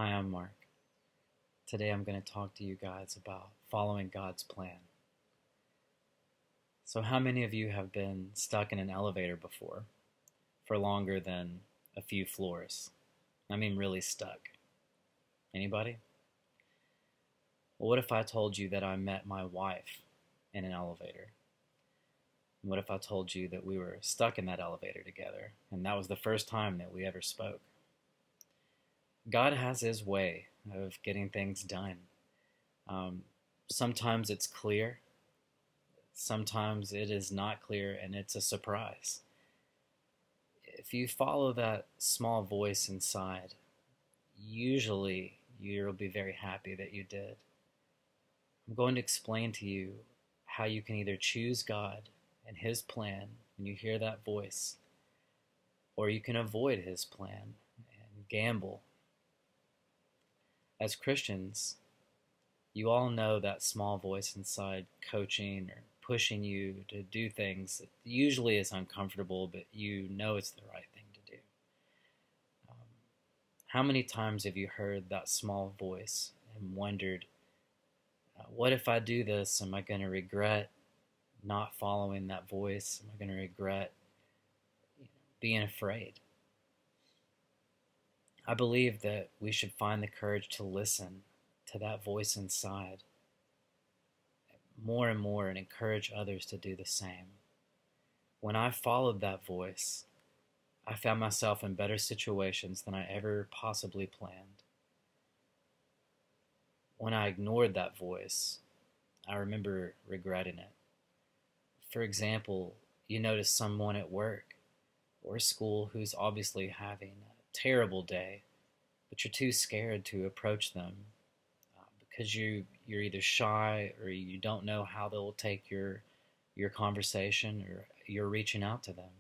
Hi, I'm Mark. Today I'm going to talk to you guys about following God's plan. So, how many of you have been stuck in an elevator before for longer than a few floors? I mean, really stuck. Anybody? Well, what if I told you that I met my wife in an elevator? What if I told you that we were stuck in that elevator together and that was the first time that we ever spoke? God has His way of getting things done. Um, Sometimes it's clear, sometimes it is not clear, and it's a surprise. If you follow that small voice inside, usually you'll be very happy that you did. I'm going to explain to you how you can either choose God and His plan when you hear that voice, or you can avoid His plan and gamble. As Christians, you all know that small voice inside coaching or pushing you to do things that usually is uncomfortable, but you know it's the right thing to do. Um, how many times have you heard that small voice and wondered, what if I do this? Am I going to regret not following that voice? Am I going to regret being afraid? I believe that we should find the courage to listen to that voice inside more and more and encourage others to do the same. When I followed that voice, I found myself in better situations than I ever possibly planned. When I ignored that voice, I remember regretting it. For example, you notice someone at work or school who's obviously having a terrible day, but you're too scared to approach them because you're either shy or you don't know how they'll take your conversation, or you're reaching out to them.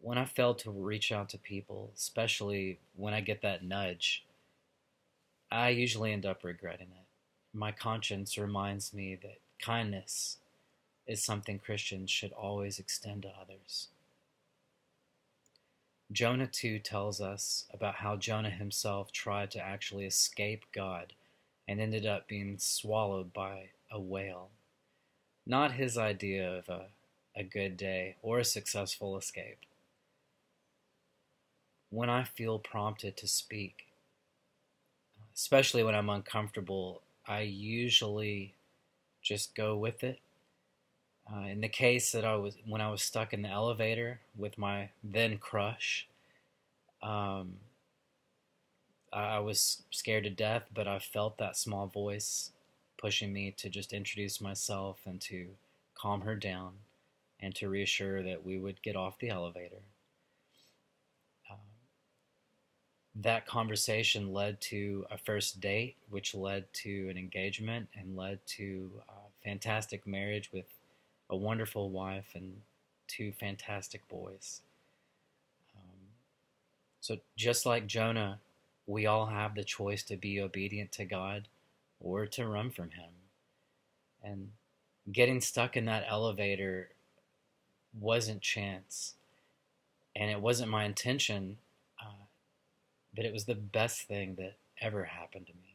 When I fail to reach out to people, especially when I get that nudge, I usually end up regretting it. My conscience reminds me that kindness is something Christians should always extend to others. Jonah 2 tells us about how Jonah himself tried to actually escape God and ended up being swallowed by a whale. Not his idea of a good day or a successful escape. When I feel prompted to speak, especially when I'm uncomfortable, I usually just go with it. In the case that when I was stuck in the elevator with my then crush, I was scared to death, but I felt that small voice pushing me to just introduce myself and to calm her down and to reassure that we would get off the elevator. That conversation led to a first date, which led to an engagement and led to a fantastic marriage with a wonderful wife and two fantastic boys. So just like Jonah, we all have the choice to be obedient to God or to run from Him. And getting stuck in that elevator wasn't chance, and it wasn't my intention, but it was the best thing that ever happened to me.